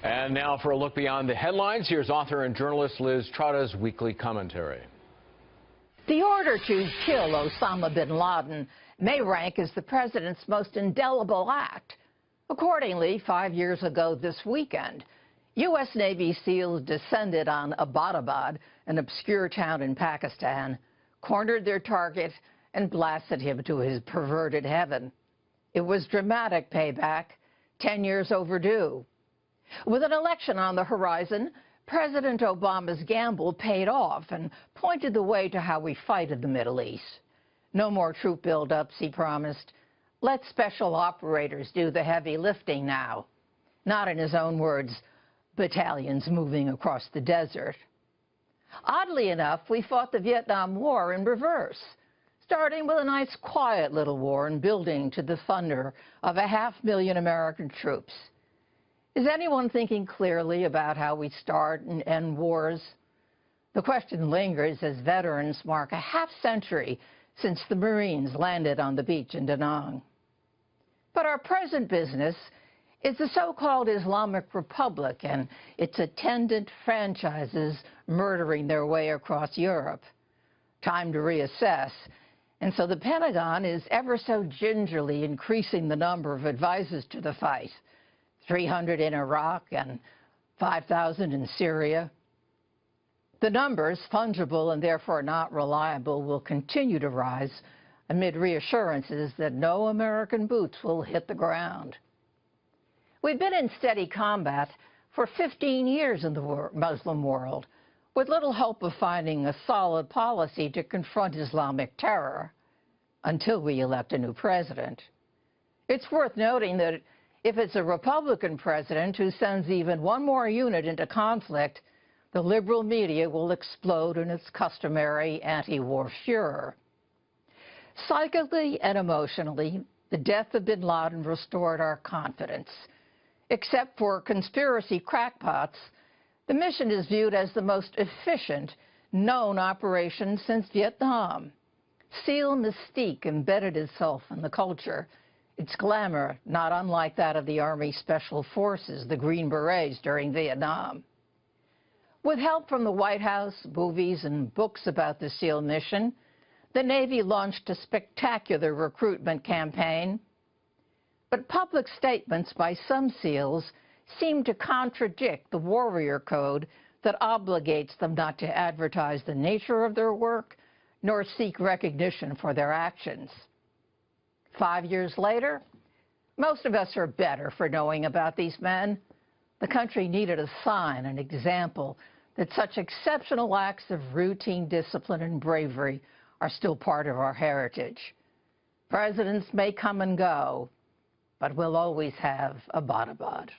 And now for a look beyond the headlines, here's author and journalist Liz Trotta's weekly commentary. The order to kill Usama bin Laden may rank as the president's most indelible act. Accordingly, 5 years ago this weekend, U.S. Navy SEALs descended on Abbottabad, an obscure town in Pakistan, cornered their target, and blasted him to his perverted heaven. It was dramatic payback, 10 years overdue. With an election on the horizon, President Obama's gamble paid off and pointed the way to how we fight in the Middle East. No more troop buildups, he promised. Let special operators do the heavy lifting now. Not in his own words, battalions moving across the desert. Oddly enough, we fought the Vietnam War in reverse, starting with a nice quiet little war and building to the thunder of 500,000 American troops. Is anyone thinking clearly about how we start and end wars? The question lingers as veterans mark a half-century since the Marines landed on the beach in Da Nang. But our present business is the so-called Islamic Republic and its attendant franchises murdering their way across Europe. Time to reassess. And so the Pentagon is ever so gingerly increasing the number of advisors to the fight. 300 in Iraq and 5,000 in Syria. The numbers, fungible and therefore not reliable, will continue to rise amid reassurances that no American boots will hit the ground. We've been in steady combat for 15 years in the Muslim world, with little hope of finding a solid policy to confront Islamic terror until we elect a new president. It's worth noting that if it's a Republican president who sends even one more unit into conflict, the liberal media will explode in its customary anti-war furor. Psychically and emotionally, the death of bin Laden restored our confidence. Except for conspiracy crackpots, the mission is viewed as the most efficient known operation since Vietnam. SEAL mystique embedded itself in the culture. Its glamour, not unlike that of the Army Special Forces, the Green Berets during Vietnam. With help from the White House, movies, and books about the SEAL mission, the Navy launched a spectacular recruitment campaign. But public statements by some SEALs seem to contradict the warrior code that obligates them not to advertise the nature of their work nor seek recognition for their actions. 5 years later, most of us are better for knowing about these men. The country needed a sign, an example, that such exceptional acts of routine discipline and bravery are still part of our heritage. Presidents may come and go, but we'll always have Abbottabad.